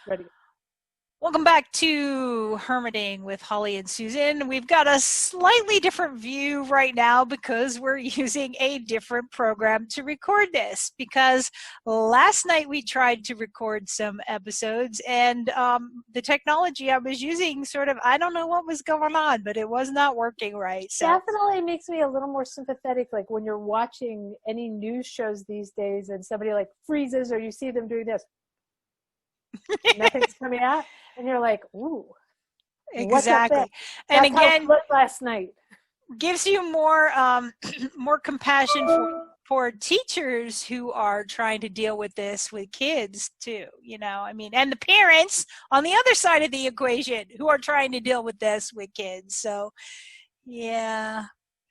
Ready. Welcome back to Hermiting with Holly and Susan. We've got a slightly different view right now because we're using a different program to record this. Because last night we tried to record some episodes and the technology I was using I don't know what was going on, but it was not working right. So Definitely makes me a little more sympathetic, like when you're watching any news shows these days and somebody like freezes or you see them doing this. Nothing's coming out. And you're like, ooh, what's up there? exactly. And That's how it again, looked last night. gives you more more compassion for teachers who are trying to deal with this with kids too, and the parents on the other side of the equation who are trying to deal with this with kids. So yeah,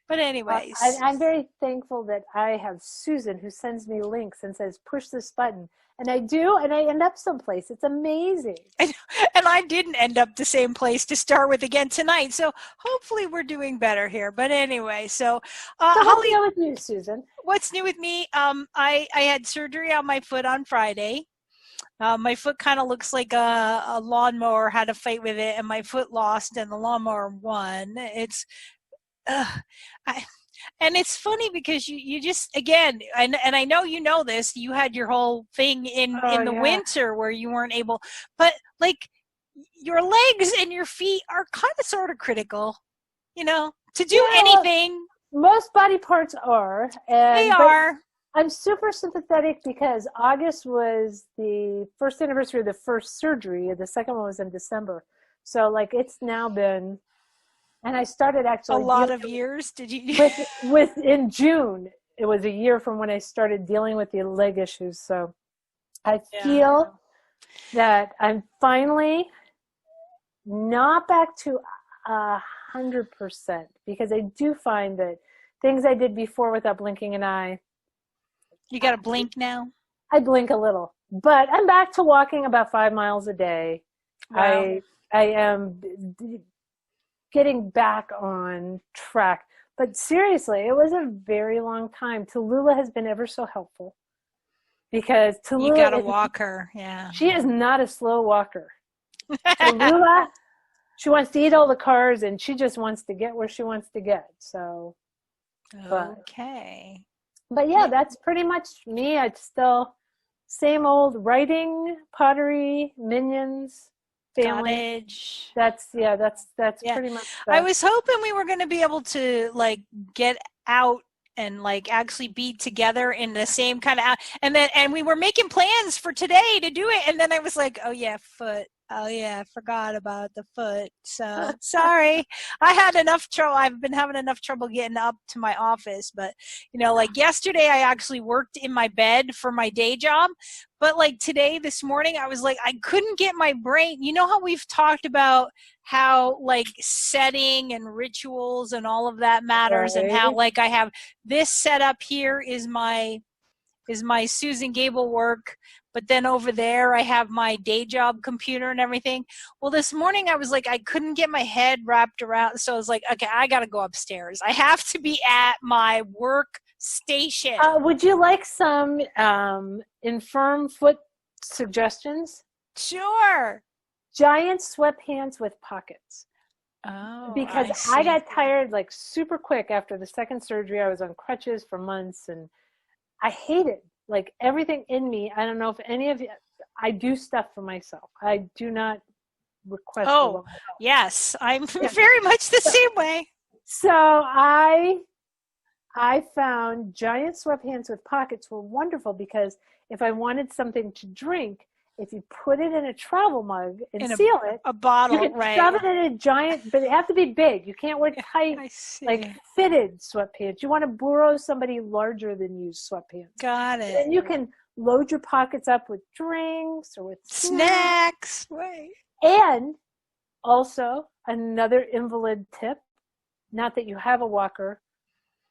but anyways, I'm very thankful that I have Susan who sends me links and says, push this button. And I do, and I end up someplace. It's amazing. and I didn't end up the same place to start with again tonight. So hopefully we're doing better here. But anyway, so Holly, Holly, what's new with you, Susan? what's new with me? I had surgery on my foot on Friday. My foot kind of looks like a lawnmower had a fight with it, and my foot lost, and the lawnmower won. And it's funny because you just, again, and I know you know this, you had your whole thing in the winter where you weren't able, but like your legs and your feet are kind of sort of critical, to do anything. Most body parts are. And they are. I'm super sympathetic because August was the first anniversary of the first surgery. The second one was in December. So like it's now been, and I started actually a lot of years. Did you? with in June, it was a year from when I started dealing with the leg issues. So I feel that I'm finally not back to 100% because I do find that things I did before without blinking an eye. You got to blink now? I blink a little, but I'm back to walking about 5 miles a day. Wow. I am getting back on track. But seriously, it was a very long time. Tallulah has been ever so helpful because Tallulah, you got to walk her. Yeah. She is not a slow walker. Tallulah, she wants to eat all the cars and she just wants to get where she wants to get. So, okay. But yeah, that's pretty much me. It's still same old writing, pottery, minions, family. Cottage. That's pretty much that. I was hoping we were going to be able to like get out and like actually be together in the same kind of, and we were making plans for today to do it, and then I was like, foot. Oh yeah, I forgot about the foot. So sorry. I had enough trouble. I've been having enough trouble getting up to my office, but like yesterday I actually worked in my bed for my day job, but like today, this morning, I was like, I couldn't get my brain. You know how we've talked about how like setting and rituals and all of that matters, and how like I have this set up here is my Susan Gable work, but then over there I have my day job computer and everything. Well, this morning I was like, I couldn't get my head wrapped around, so I was like, okay, I got to go upstairs. I have to be at my work station. Would you like some infirm foot suggestions? Sure. Giant sweatpants with pockets. Oh, because I got tired like super quick after the second surgery. I was on crutches for months and I hated like everything in me. I don't know if any of you, I do stuff for myself. I do not request. Oh, yes. I'm very much the same way. So I found giant sweatpants with pockets were wonderful because if I wanted something to drink, if you put it in a travel mug and seal it, a bottle, you can right? Shove it in a giant, but it have to be big. You can't wear tight, like fitted sweatpants. You want to borrow somebody larger than you sweatpants. Got it. And you can load your pockets up with drinks or with snacks. Right. And also another invalid tip, not that you have a walker,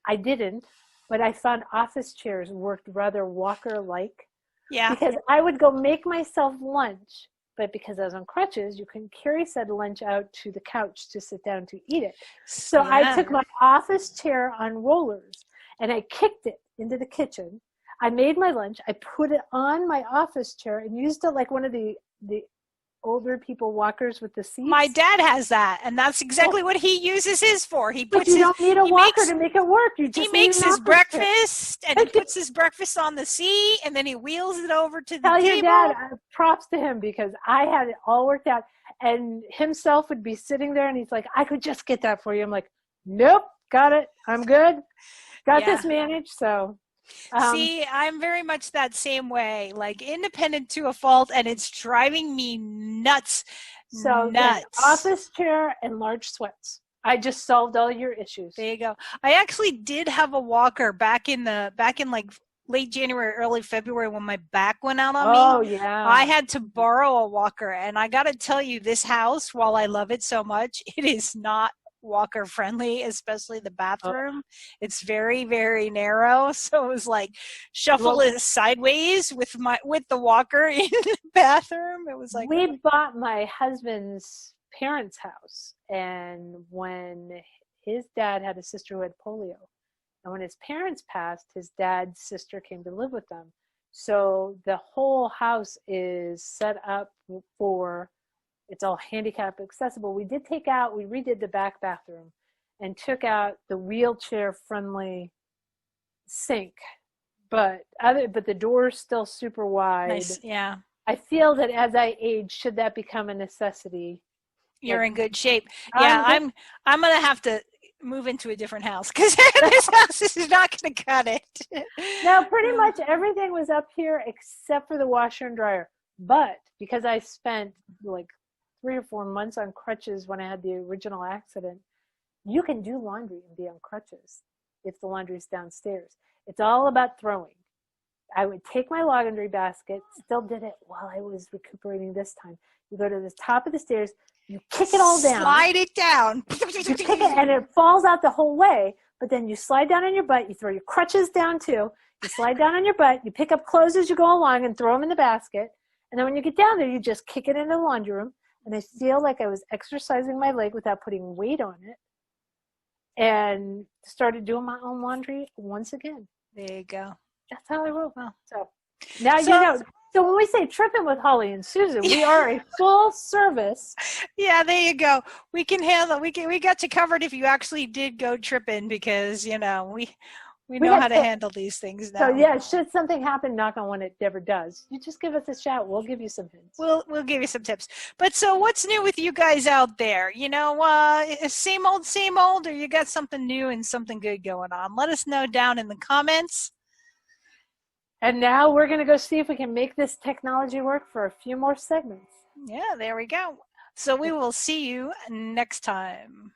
I didn't, but I found office chairs worked rather walker-like. Yeah. Because I would go make myself lunch, but because I was on crutches, you couldn't carry said lunch out to the couch to sit down to eat it. So I took my office chair on rollers and I kicked it into the kitchen. I made my lunch. I put it on my office chair and used it like one of the older people walkers with the My seats. dad has that, and that's exactly what he uses his for. But you don't need a walker to make it work. You he just need makes an his office chair. breakfast, and he puts his breakfast on the seat, and then he wheels it over to the Tell your dad, table. props to him, because I had it all worked out. And himself would be sitting there and he's like, I could just get that for you. I'm like, nope, got it. I'm good. Got Yeah. this managed. So, See, I'm very much that same way, like independent to a fault, and it's driving me nuts. so then Nuts. office chair and large sweats. I just solved all your issues. There you go. I actually did have a walker back in like late January, early February when my back went out on Oh, me. yeah. I had to borrow a walker, and I got to tell you, this house, while I love it so much, it is not walker friendly, especially the bathroom. It's very, very narrow, so it was like shuffle it sideways with the walker in the bathroom. It was like, we bought my husband's parents' house, and when his dad had a sister who had polio, and when his parents passed, his dad's sister came to live with them. So the whole house is set up for, it's all handicap accessible. We redid the back bathroom and took out the wheelchair friendly sink, but the door's still super wide. nice. Yeah. I feel that as I age, should that become a necessity, You're in good shape. Yeah, I'm gonna have to move into a different house because this house is not gonna cut it. No, pretty much everything was up here except for the washer and dryer. But because I spent like 3 or 4 months on crutches when I had the original accident, you can do laundry and be on crutches if the laundry's downstairs. It's all about throwing. I would take my laundry basket, still did it while I was recuperating this time. You go to the top of the stairs, you kick it all down. Slide it down. You kick it and it falls out the whole way, but then you slide down on your butt, you throw your crutches down too, you slide down on your butt, you pick up clothes as you go along and throw them in the basket, and then when you get down there, you just kick it into the laundry room, and I feel like I was exercising my leg without putting weight on it, and started doing my own laundry once again. There you go. That's how I roll. Well, so now you know. So when we say Trippin' with Holly and Susan, we are a full service. Yeah, there you go. We can handle. We got you covered if you actually did go tripping, because we know how to handle these things now. So yeah, should something happen, knock on wood, it never does, you just give us a shout. We'll give you some hints. We'll give you some tips. But so what's new with you guys out there? Same old, or you got something new and something good going on? Let us know down in the comments. And now we're going to go see if we can make this technology work for a few more segments. Yeah, there we go. So we will see you next time.